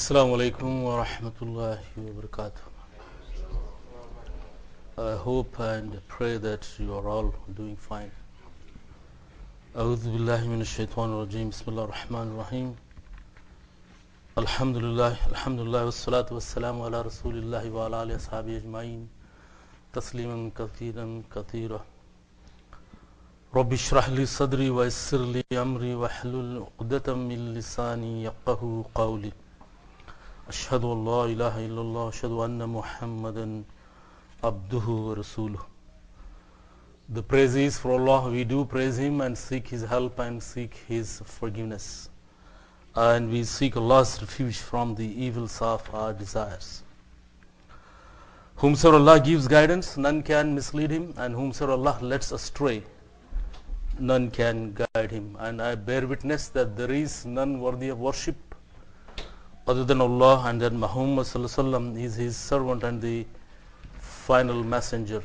Assalamu alaikum wa rahmatullahi wa barakatuh. I hope and pray that you are all doing fine. أعوذ بالله من الشيطان الرجيم بسم الله الرحمن الرحيم الحمد لله والصلاة والسلام على رسول الله وعلى آله وصحبه أجمعين تسليما كثيرا كثيرا رب اشرح لي صدري ويسر لي أمري واحلل عقدة من لساني يفقهوا قولي أشهد أن لا إله إلا الله أشهد أن محمدا عبده ورسوله. The praise is for Allah. We do praise Him and seek His help and seek His forgiveness. And we seek Allah's refuge from the evils of our desires. Whomsoever Allah gives guidance, none can mislead him, and whomsoever Allah lets astray, none can guide him. And I bear witness that there is none worthy of worship other than Allah, and that Muhammad is His servant and the final messenger.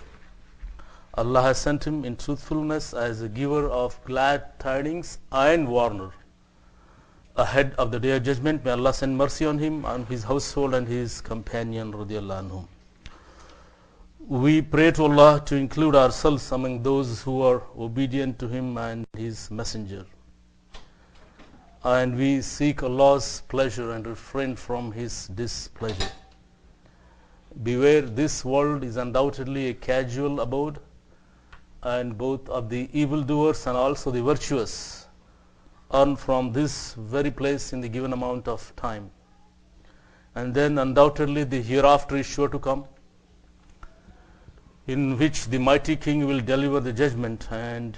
Allah has sent him in truthfulness as a giver of glad tidings and warner ahead of the day of judgment. May Allah send mercy on him, on his household and his companion radiallahu anhum. We pray to Allah to include ourselves among those who are obedient to Him and His messenger. And we seek Allah's pleasure and refrain from His displeasure. Beware, this world is undoubtedly a casual abode, and both of the evildoers and also the virtuous earn from this very place in the given amount of time. And then undoubtedly the hereafter is sure to come, in which the mighty King will deliver the judgment, and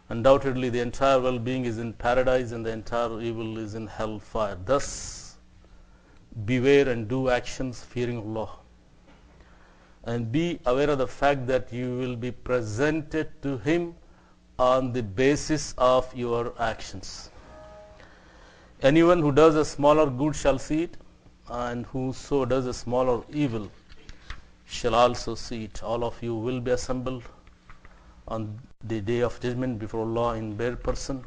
undoubtedly the entire well-being is in paradise and the entire evil is in hellfire. Thus, beware and do actions fearing Allah. And be aware of the fact that you will be presented to Him on the basis of your actions. Anyone who does a smaller good shall see it, and whoso does a smaller evil shall also see it. All of you will be assembled on the day of judgment before Allah in bare person.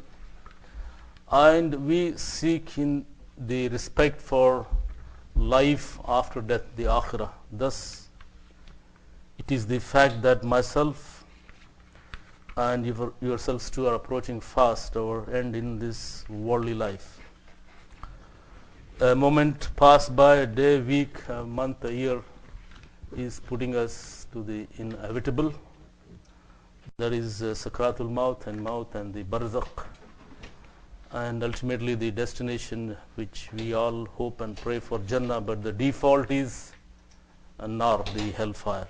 And we seek in the respect for life after death, the akhirah. Thus, it is the fact that myself and yourselves too are approaching fast our end in this worldly life. A moment passed by, a day, week, a month, a year is putting us to the inevitable. That is Sakratul Maut and the Barzakh, and ultimately the destination which we all hope and pray for, Jannah, but the default is Nar, the hellfire.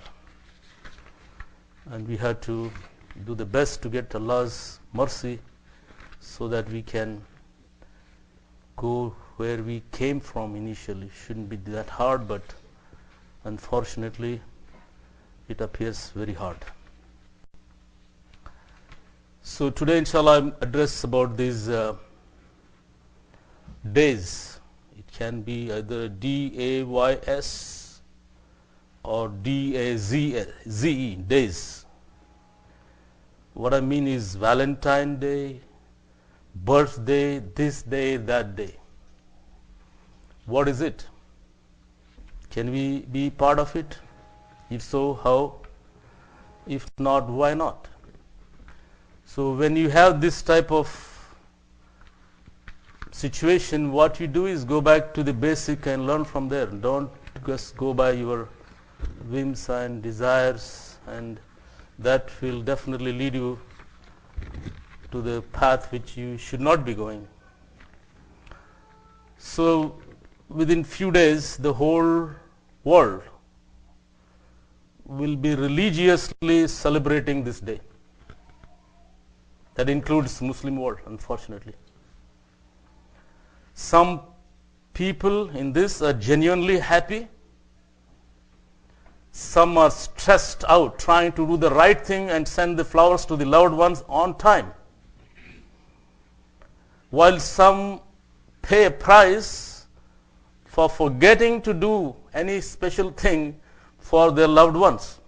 And we have to do the best to get Allah's mercy so that we can go where we came from initially. Shouldn't be that hard, but unfortunately it appears very hard. So today inshallah I'll address about these days. It can be either D-A-Y-S or D-A-Z-E, days. What I mean is Valentine Day, birthday, this day, that day. What is it? Can we be part of it? If so, how? If not, why not? So when you have this type of situation, what you do is go back to the basic and learn from there. Don't just go by your whims and desires, and that will definitely lead you to the path which you should not be going. So within few days the whole world will be religiously celebrating this day. That includes Muslim world, unfortunately. Some people in this are genuinely happy. Some are stressed out trying to do the right thing and send the flowers to the loved ones on time, while some pay a price for forgetting to do any special thing for their loved ones.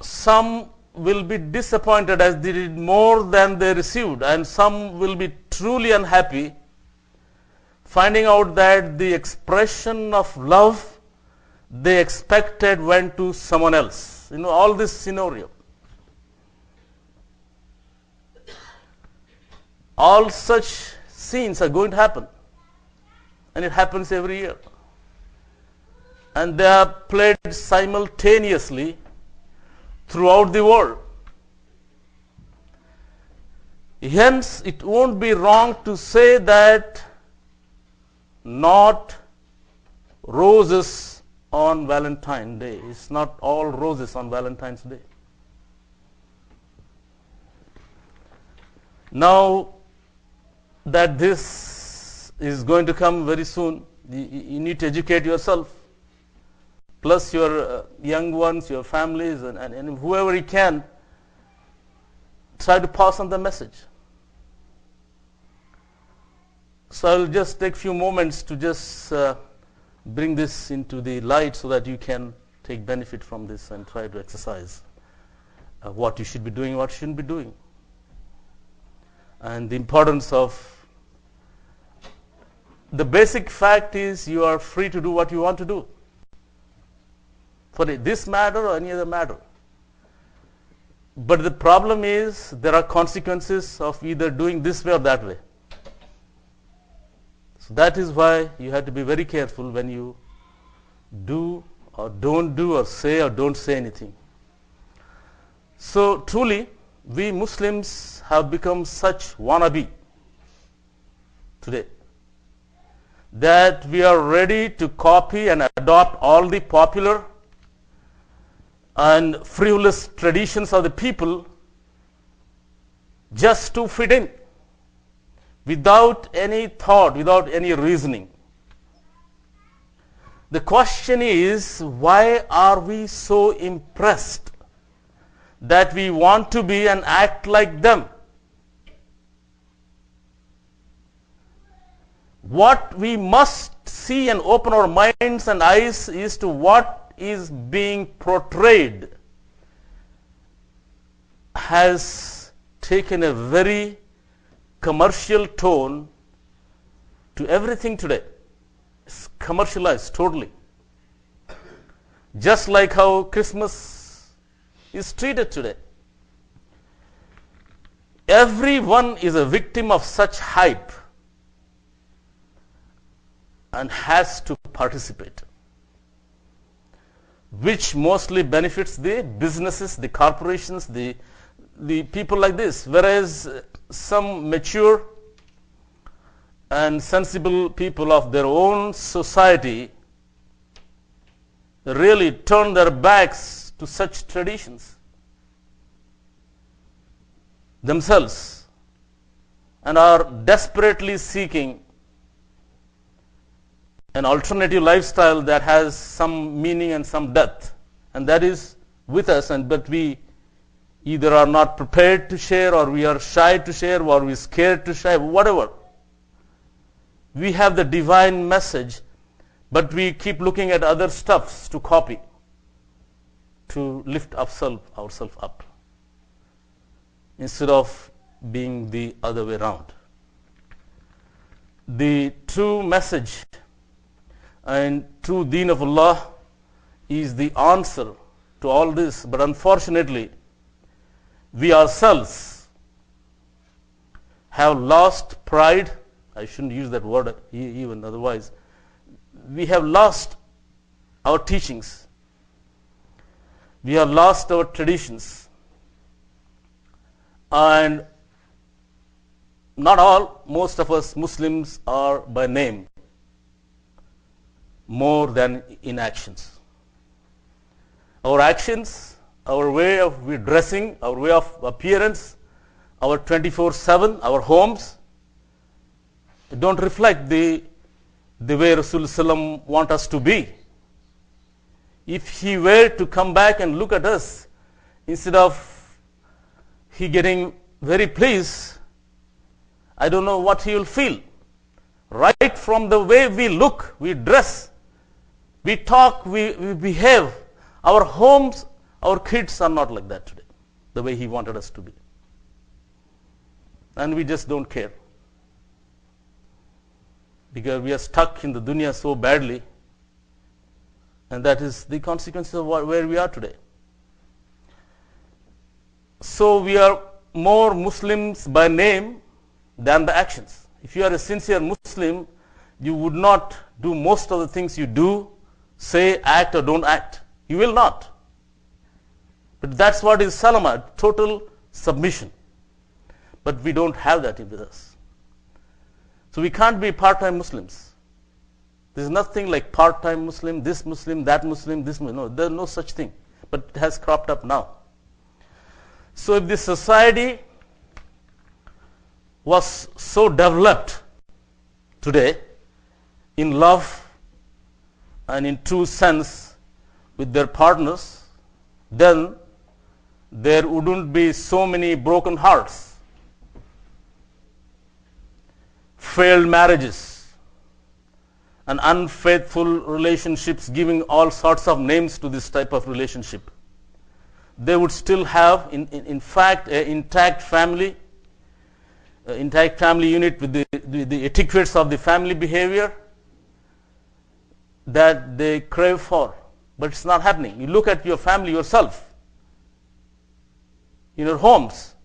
Some will be disappointed as they did more than they received, and some will be truly unhappy finding out that the expression of love they expected went to someone else. All this scenario. All such scenes are going to happen. And it happens every year. And they are played simultaneously throughout the world. Hence, it won't be wrong to say that not roses on Valentine's Day. It's not all roses on Valentine's Day. Now that this is going to come very soon, you need to educate yourself, plus your young ones, your families, and whoever you can, try to pass on the message. So I will just take a few moments to just bring this into the light so that you can take benefit from this and try to exercise what you should be doing, what you shouldn't be doing. And the importance of the basic fact is you are free to do what you want to do for this matter or any other matter. But the problem is there are consequences of either doing this way or that way. So that is why you have to be very careful when you do or don't do or say or don't say anything. So truly, we Muslims have become such wannabe today that we are ready to copy and adopt all the popular and frivolous traditions of the people just to fit in, without any thought, without any reasoning. The question is, why are we so impressed that we want to be and act like them? What we must see and open our minds and eyes is to what is being portrayed has taken a very commercial tone to everything today. It's commercialized totally. Just like how Christmas is treated today. Everyone is a victim of such hype and has to participate, which mostly benefits the businesses, the corporations, the people like this. Whereas some mature and sensible people of their own society really turn their backs to such traditions themselves and are desperately seeking an alternative lifestyle that has some meaning and some depth, and that is with us, but we either are not prepared to share, or we are shy to share, or we are scared to share, whatever. We have the divine message, but we keep looking at other stuffs to copy, to lift ourselves up, instead of being the other way around. The true message and true deen of Allah is the answer to all this, but unfortunately, we ourselves have lost pride. I shouldn't use that word even otherwise. We have lost our teachings. We have lost our traditions. And not all, most of us Muslims are by name more than in actions. Our actions, our way of dressing, our way of appearance, our 24/7, our homes, don't reflect the way Rasulullah want us to be. If he were to come back and look at us, instead of he getting very pleased, I don't know what he will feel. Right from the way we look, we dress, we talk, we behave, our homes, our kids are not like that today, the way he wanted us to be. And we just don't care. because we are stuck in the dunya so badly, and that is the consequences of where we are today. So we are more Muslims by name than the actions. If you are a sincere Muslim, you would not do most of the things you do, say, act or don't act. You will not. But that's what is salama, total submission. But we don't have that with us. So we can't be part-time Muslims. There's nothing like part-time Muslim, this Muslim, that Muslim, this Muslim. No, there's no such thing. But it has cropped up now. So if this society was so developed today in love and in true sense with their partners, then there wouldn't be so many broken hearts, failed marriages, and unfaithful relationships, giving all sorts of names to this type of relationship. They would still have, in fact, an intact family unit with the etiquettes of the family behavior that they crave for. But it's not happening. You look at your family yourself, in your homes.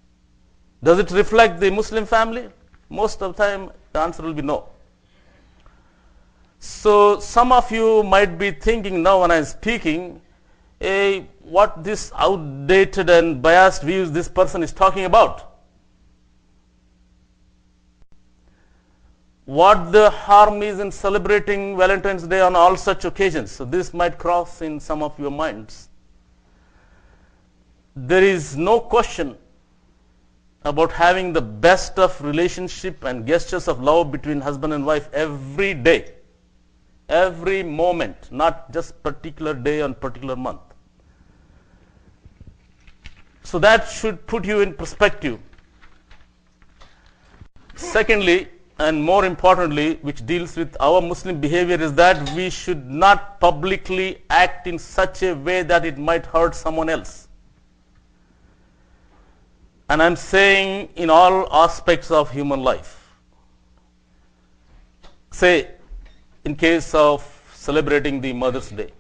Does it reflect the Muslim family? Most of the time, the answer will be no. So some of you might be thinking now when I'm speaking, what this outdated and biased views this person is talking about. What the harm is in celebrating Valentine's Day on all such occasions? So this might cross in some of your minds. There is no question about having the best of relationship and gestures of love between husband and wife every day, every moment, not just particular day and particular month. So that should put you in perspective. Secondly, and more importantly, which deals with our Muslim behavior, is that we should not publicly act in such a way that it might hurt someone else. And I'm saying in all aspects of human life. Say, in case of celebrating the Mother's Day,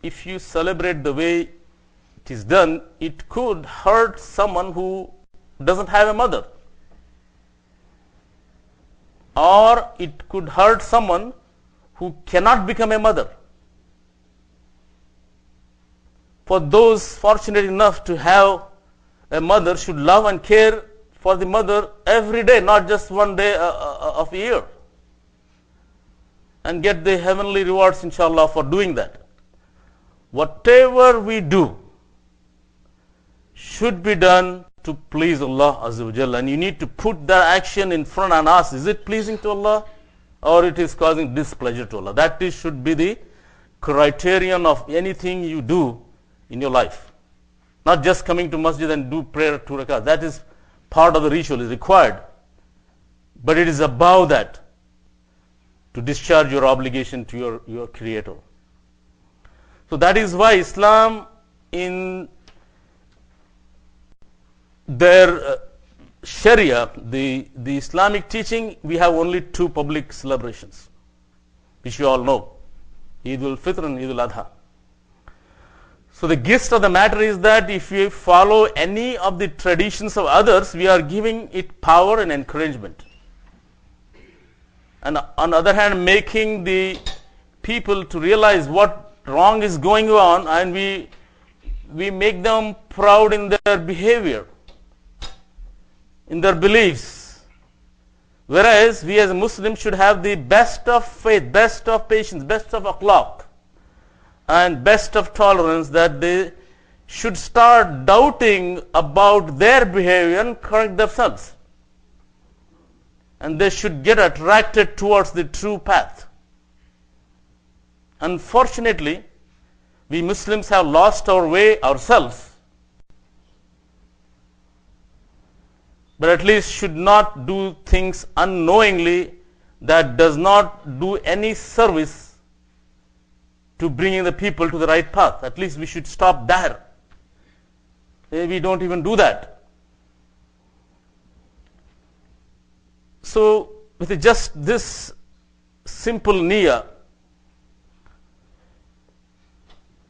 if you celebrate the way it is done, it could hurt someone who doesn't have a mother. Or it could hurt someone who cannot become a mother. For those fortunate enough to have a mother should love and care for the mother every day, not just one day of a year, and get the heavenly rewards, inshallah, for doing that. Whatever we do should be done to please Allah Azza wa Jalla, and you need to put that action in front and ask, is it pleasing to Allah or it is causing displeasure to Allah? That should be the criterion of anything you do in your life. Not just coming to masjid and do prayer 2 rakats. That is part of the ritual, is required. But it is above that to discharge your obligation to your Creator. So that is why Islam, in their Sharia, the Islamic teaching, we have only 2 public celebrations, which you all know, Eid al-Fitr and Eid al-Adha. So the gist of the matter is that if we follow any of the traditions of others, we are giving it power and encouragement. And on the other hand, making the people to realize what wrong is going on, and we make them proud in their behavior, in their beliefs. Whereas we as Muslims should have the best of faith, best of patience, best of akhlaq, and best of tolerance, that they should start doubting about their behavior and correct themselves. And they should get attracted towards the true path. Unfortunately, we Muslims have lost our way ourselves, but at least should not do things unknowingly that does not do any service to bringing the people to the right path. At least we should stop there. We don't even do that. So with just this simple niyyah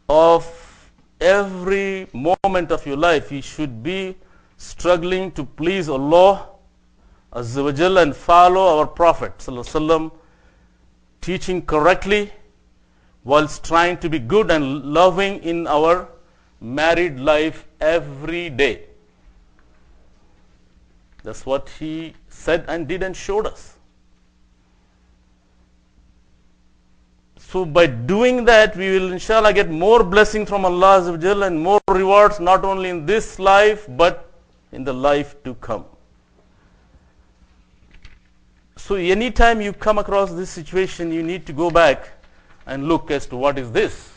of every moment of your life, you should be struggling to please Allah Azza wa Jalla and follow our Prophet Sallallahu Alaihi Wasallam, teaching correctly whilst trying to be good and loving in our married life every day. That's what he said and did and showed us. So by doing that, we will inshallah get more blessing from Allah Azza wa Jalla and more rewards, not only in this life but in the life to come. So anytime you come across this situation, you need to go back and look as to what is this.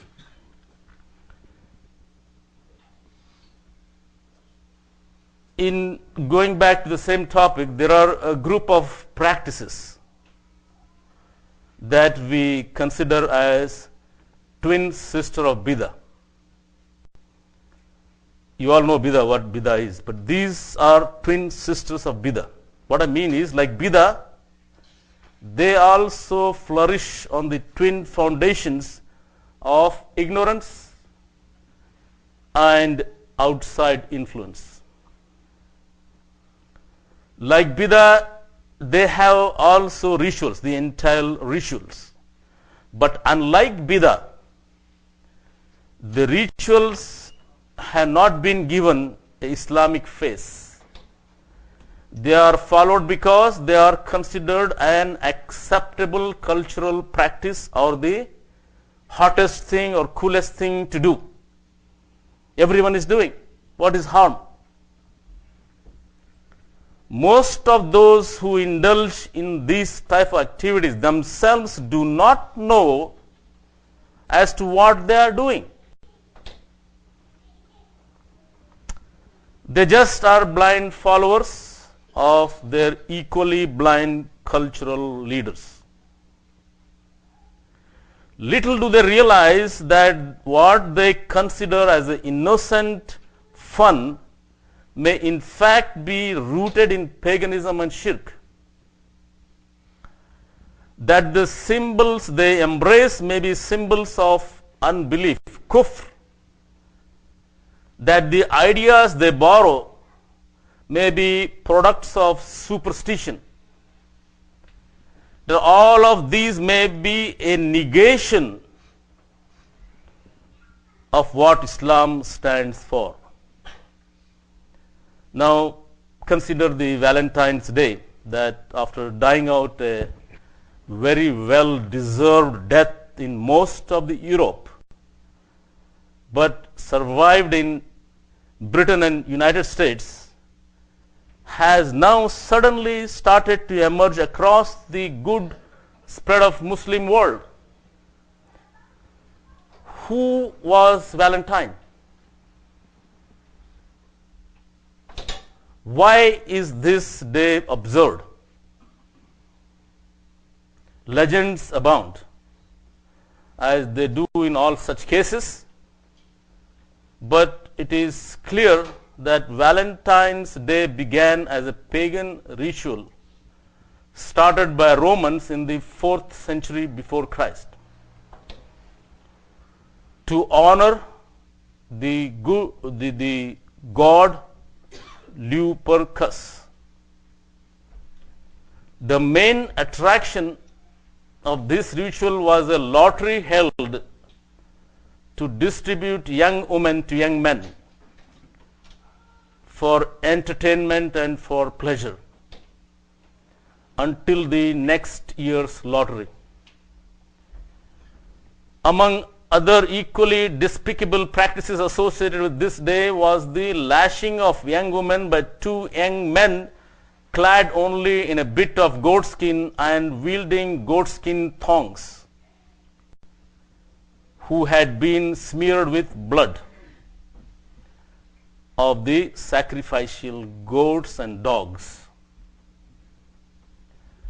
In going back to the same topic, there are a group of practices that we consider as twin sister of Bid'ah. You all know Bid'ah, what Bid'ah is, but these are twin sisters of Bid'ah. What I mean is, like Bid'ah, they also flourish on the twin foundations of ignorance and outside influence. Like Bid'ah, they have also rituals, the entire rituals. But unlike Bid'ah, the rituals have not been given an Islamic face. They are followed because they are considered an acceptable cultural practice or the hottest thing or coolest thing to do. Everyone is doing. What is harm? Most of those who indulge in these type of activities themselves do not know as to what they are doing. They just are blind followers of their equally blind cultural leaders. Little do they realize that what they consider as an innocent fun may in fact be rooted in paganism and shirk. That the symbols they embrace may be symbols of unbelief, kufr. That the ideas they borrow may be products of superstition. That all of these may be a negation of what Islam stands for. Now, consider the Valentine's Day, that after dying out a very well-deserved death in most of the Europe, but survived in Britain and United States, has now suddenly started to emerge across the good spread of Muslim world. Who was Valentine? Why is this day observed? Legends abound, as they do in all such cases, but it is clear that Valentine's Day began as a pagan ritual started by Romans in the 4th century before Christ to honor the god Lupercus. The main attraction of this ritual was a lottery held to distribute young women to young men for entertainment and for pleasure until the next year's lottery. Among other equally despicable practices associated with this day was the lashing of young women by two young men clad only in a bit of goatskin and wielding goatskin thongs, who had been smeared with blood of the sacrificial goats and dogs.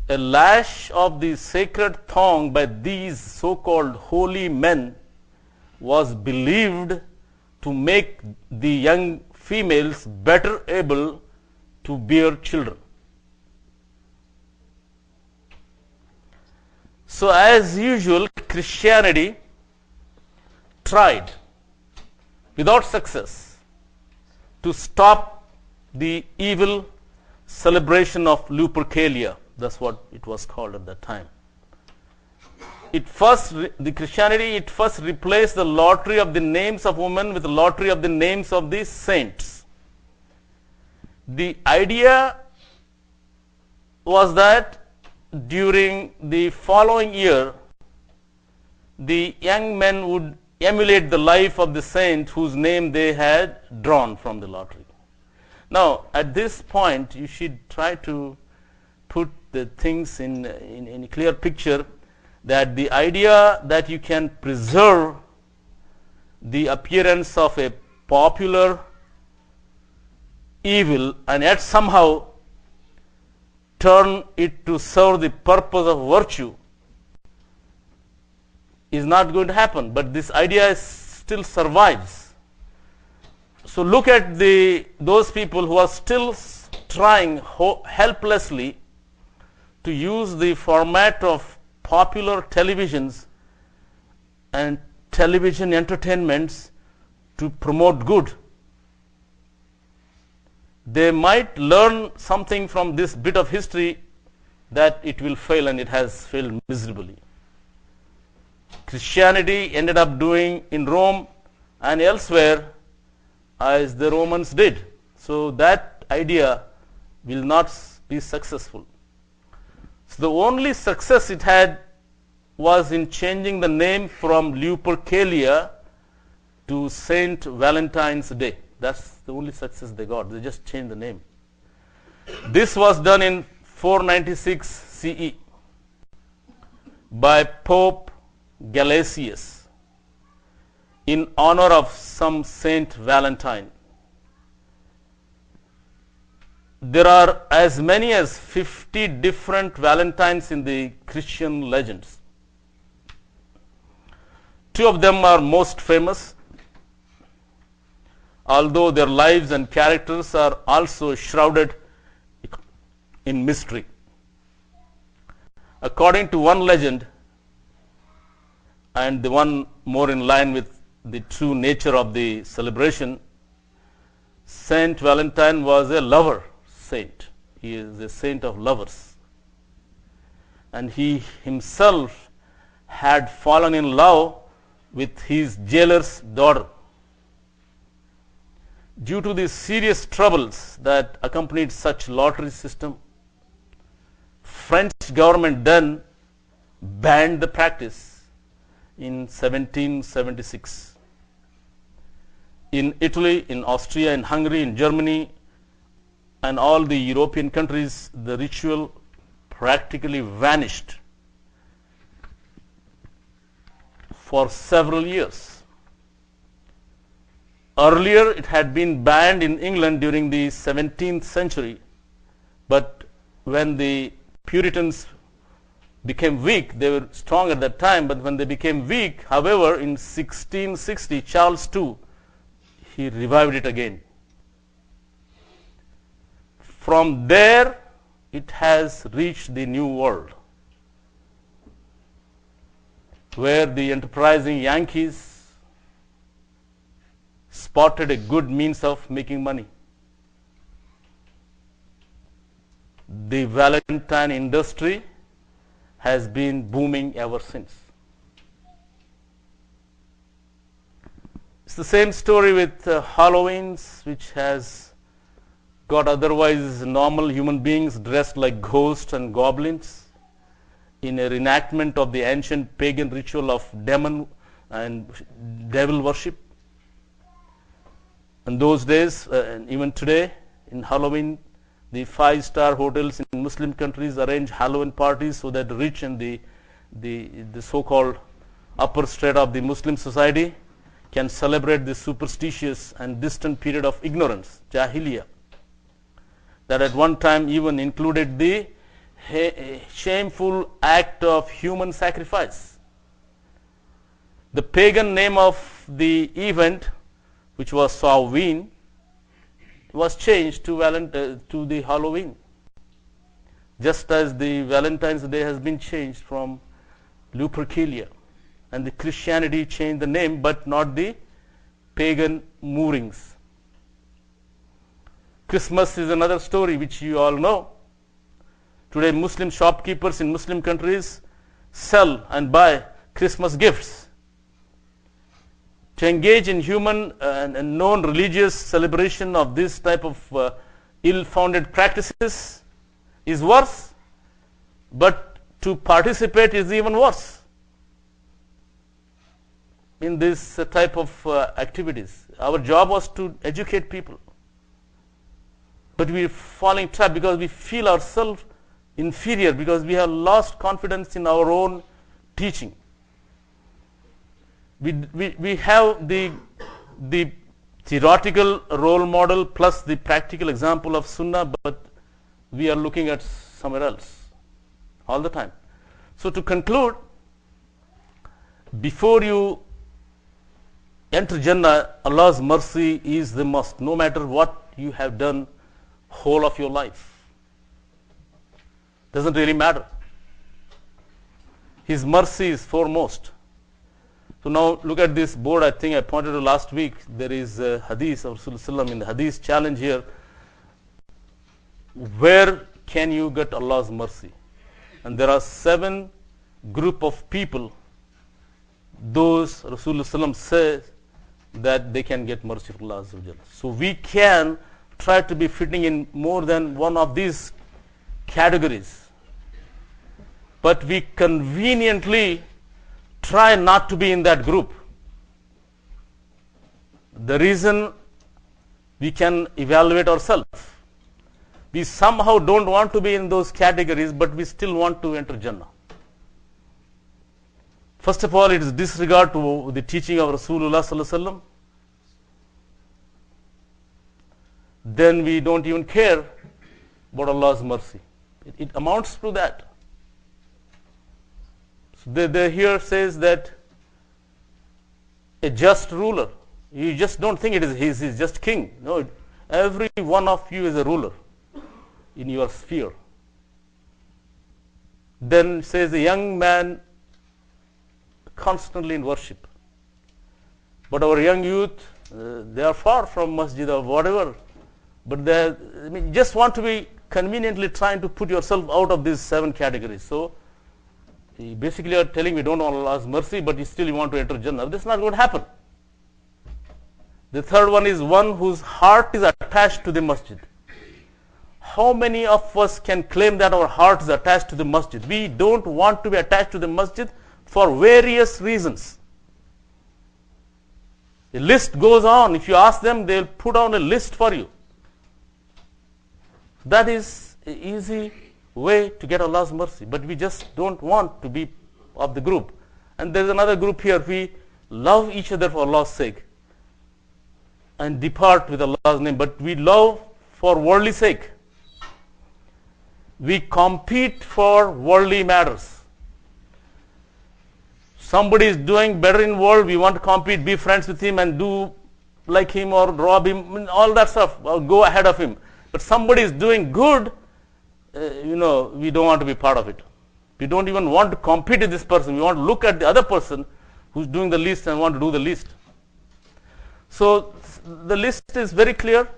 A lash of the sacred thong by these so-called holy men was believed to make the young females better able to bear children. So as usual, Christianity tried without success to stop the evil celebration of Lupercalia. That's what it was called at that time. The Christianity, it first replaced the lottery of the names of women with the lottery of the names of the saints. The idea was that during the following year, the young men would emulate the life of the saint whose name they had drawn from the lottery. Now, at this point, you should try to put the things in a clear picture, that the idea that you can preserve the appearance of a popular evil and yet somehow turn it to serve the purpose of virtue is not going to happen. But this idea still survives. So look at those people who are still trying helplessly to use the format of popular televisions and television entertainments to promote good. They might learn something from this bit of history that it will fail, and it has failed miserably. Christianity ended up doing in Rome and elsewhere as the Romans did. So that idea will not be successful. So the only success it had was in changing the name from Lupercalia to Saint Valentine's Day. That's the only success they got. They just changed the name. This was done in 496 CE by Pope Gelasius in honor of some Saint Valentine. There are as many as 50 different Valentines in the Christian legends. Two of them are most famous, although their lives and characters are also shrouded in mystery. According to one legend, and the one more in line with the true nature of the celebration, Saint Valentine was a lover saint. He is a saint of lovers. And he himself had fallen in love with his jailer's daughter. Due to the serious troubles that accompanied such lottery system, French government then banned the practice in 1776. In Italy, in Austria, in Hungary, in Germany, and all the European countries, the ritual practically vanished for several years. Earlier, it had been banned in England during the 17th century, but when the Puritans became weak, they were strong at that time, but when they became weak, however, in 1660, Charles II, he revived it again. From there, it has reached the New World, where the enterprising Yankees spotted a good means of making money. The Valentine industry has been booming ever since. It's the same story with Halloween's, which has got otherwise normal human beings dressed like ghosts and goblins in a reenactment of the ancient pagan ritual of demon and devil worship. In those days, and even today, in Halloween, the 5-star hotels in Muslim countries arrange Halloween parties so that the rich and the so-called upper strata of the Muslim society can celebrate this superstitious and distant period of ignorance, Jahiliyyah, that at one time even included the shameful act of human sacrifice. The pagan name of the event, which was Samhain, was changed to the Halloween, just as the Valentine's Day has been changed from Lupercalia. And the Christianity changed the name, but not the pagan moorings. Christmas is another story which you all know. Today Muslim shopkeepers in Muslim countries sell and buy Christmas gifts. To engage in human and known religious celebration of this type of ill-founded practices is worse, but to participate is even worse in this type of activities. Our job was to educate people, but we are falling trap because we feel ourselves inferior, because we have lost confidence in our own teaching. We have the theoretical role model plus the practical example of Sunnah, but we are looking at somewhere else all the time. So to conclude, before you enter Jannah, Allah's mercy is the must, no matter what you have done whole of your life. Doesn't really matter. His mercy is foremost. So now look at this board. I think I pointed to last week. There is a hadith of Rasulullah in the hadith challenge here. Where can you get Allah's mercy? And there are 7 group of people. Those Rasulullah says that they can get mercy from Allah. So we can try to be fitting in more than one of these categories, but we conveniently try not to be in that group. The reason we can evaluate ourselves. We somehow don't want to be in those categories, but we still want to enter Jannah. First of all, it is disregard to the teaching of Rasulullah sallallahu alaihi wasallam. Then we don't even care about Allah's mercy. It amounts to that. So the here says that a just ruler, you just don't think it is he's just king. No, every one of you is a ruler in your sphere. Then says a young man constantly in worship. But our young youth, they are far from masjid or whatever. But they just want to be conveniently trying to put yourself out of these 7 categories. So you basically are telling me don't want Allah's mercy, but you still want to enter Jannah. This is not going to happen. The third one is one whose heart is attached to the masjid. How many of us can claim that our heart is attached to the masjid? We don't want to be attached to the masjid for various reasons. The list goes on. If you ask them, they'll put on a list for you. That is an easy way to get Allah's mercy, but we just don't want to be of the group. And there's another group here. We love each other for Allah's sake and depart with Allah's name, but we love for worldly sake. We compete for worldly matters. Somebody is doing better in world, we want to compete, be friends with him and do like him or rob him, all that stuff, or go ahead of him. But somebody is doing good, we don't want to be part of it. We don't even want to compete with this person. We want to look at the other person who's doing the least and want to do the least. So the list is very clear,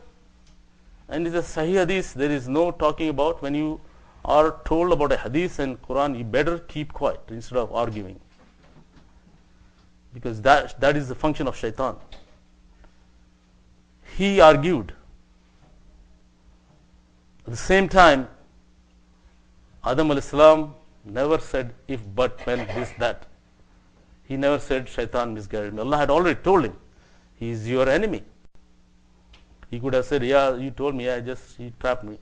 and it's a Sahih Hadith. There is no talking about. When you are told about a Hadith and Quran, you better keep quiet instead of arguing, because that is the function of Shaitan. He argued. At the same time, Adam alayhi salam never said if, but, when, this, that. He never said Shaitan misguided me. Allah had already told him, he is your enemy. He could have said, yeah, you told me, he trapped me.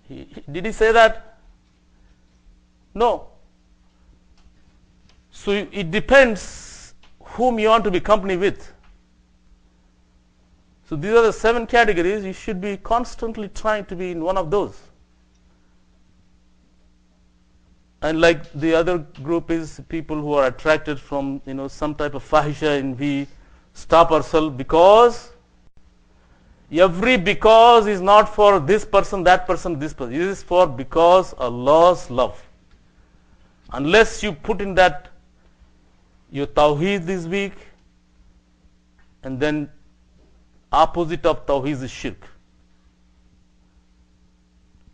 Did he say that? No. So it depends whom you want to be company with. So these are the 7 categories. You should be constantly trying to be in one of those. And like the other group is people who are attracted from some type of fahisha, and we stop ourselves because is not for this person, that person, this person. It is for because Allah's love. Unless you put in that your tawheed is weak, and then opposite of tawheed is shirk.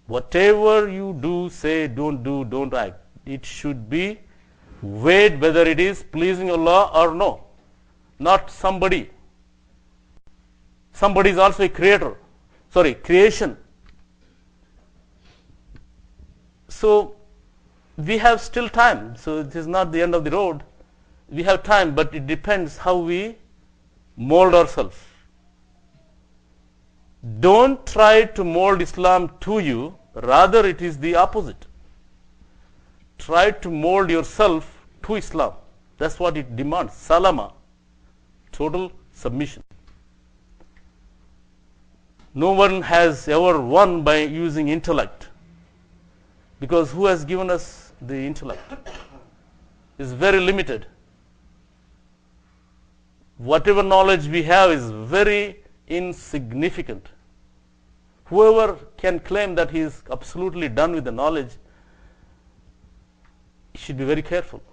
Whatever you do, say, don't do, don't act, it should be weighed whether it is pleasing Allah or no, not somebody. Somebody is also a creation. So we have still time. So it is not the end of the road. We have time, but it depends how we mold ourselves. Don't try to mold Islam to you, rather it is the opposite. Try to mold yourself to Islam. That's what it demands. Salama, total submission. No one has ever won by using intellect, because who has given us the intellect? It's very limited. Whatever knowledge we have is very insignificant. Whoever can claim that he is absolutely done with the knowledge, he should be very careful.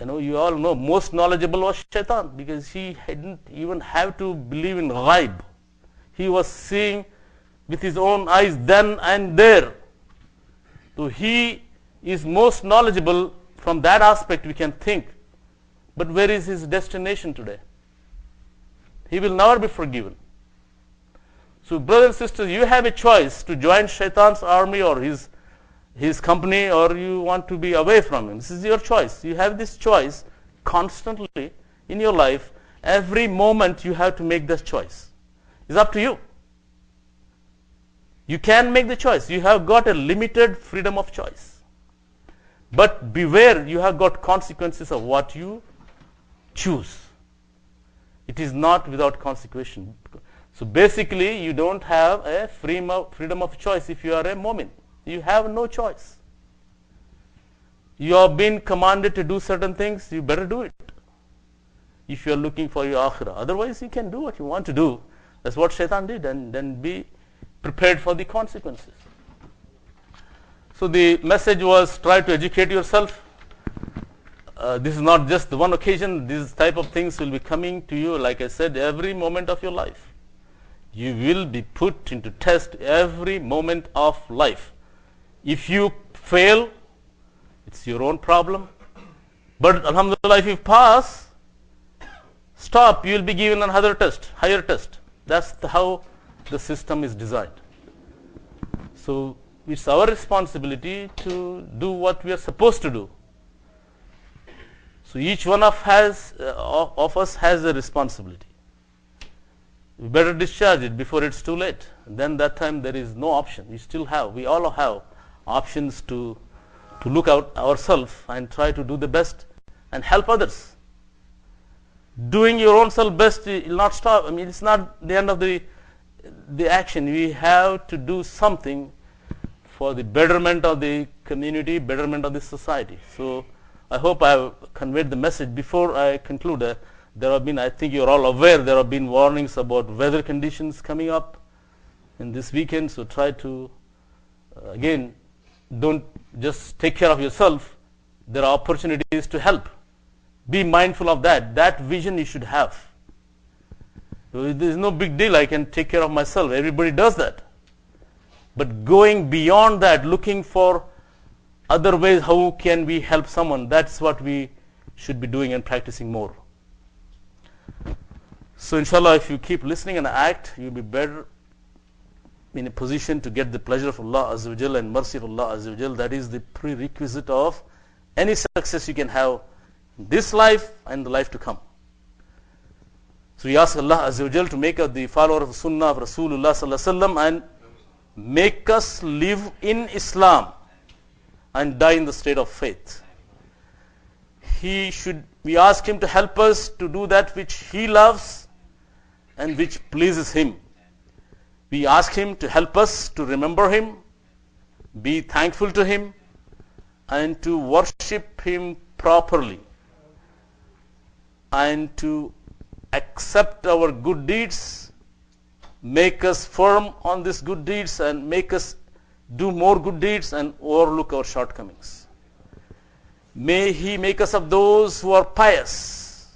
You all know most knowledgeable was Shaitan, because he didn't even have to believe in ghaib. He was seeing with his own eyes then and there. So he is most knowledgeable from that aspect, we can think. But where is his destination today? He will never be forgiven. So brothers and sisters, you have a choice to join Shaitan's army or his company, or you want to be away from him. This is your choice. You have this choice constantly in your life. Every moment you have to make this choice. It's up to you. You can make the choice. You have got a limited freedom of choice. But beware, you have got consequences of what you choose. It is not without consequence. So basically, you don't have a freedom of choice if you are a mu'min. You have no choice. You have been commanded to do certain things, you better do it. If you are looking for your akhirah. Otherwise, you can do what you want to do. That's what Shaitan did, and then be prepared for the consequences. So the message was, try to educate yourself. This is not just the one occasion. These type of things will be coming to you, like I said, every moment of your life. You will be put into test every moment of life. If you fail, it's your own problem. But alhamdulillah, if you pass, stop, you will be given another test, higher test. That's how the system is designed. So it's our responsibility to do what we are supposed to do. So each one of us has a responsibility. We better discharge it before it's too late. And then that time there is no option. We all have options to look out ourselves and try to do the best and help others. Doing your own self best will not stop. I mean, it's not the end of the action. We have to do something for the betterment of the community, betterment of the society. So I hope I have conveyed the message. Before I conclude, there have been, I think you're all aware, there have been warnings about weather conditions coming up in this weekend. So try to, again, don't just take care of yourself. There are opportunities to help. Be mindful of that. That vision you should have. There is no big deal. I can take care of myself. Everybody does that. But going beyond that, looking for other ways, how can we help someone? That's what we should be doing and practicing more. So inshallah, if you keep listening and act, you'll be better in a position to get the pleasure of Allah Azza wa Jal and mercy of Allah Azza wa Jal. That is the prerequisite of any success you can have in this life and the life to come. So we ask Allah Azza wa Jal to make us the follower of the Sunnah of Rasulullah Sallallahu Alaihi Wasallam and make us live in Islam and die in the state of faith. We ask Him to help us to do that which He loves and which pleases Him. We ask Him to help us to remember Him, be thankful to Him, and to worship Him properly, and to accept our good deeds, make us firm on these good deeds, and make us do more good deeds and overlook our shortcomings. May He make us of those who are pious,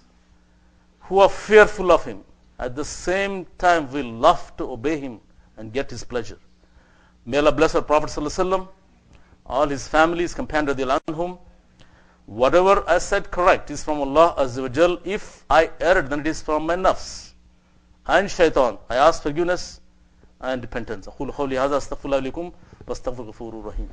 who are fearful of Him. At the same time, we love to obey Him and get His pleasure. May Allah bless our Prophet ﷺ, all his family, his companions radiallahu anhum. Whatever I said correct is from Allah Azza wa Jal. If I erred, then it is from my nafs and shaitan. I ask forgiveness and repentance. أقول قولي هذا أستغفر الله لكم واستغفر الغفور الرحيم.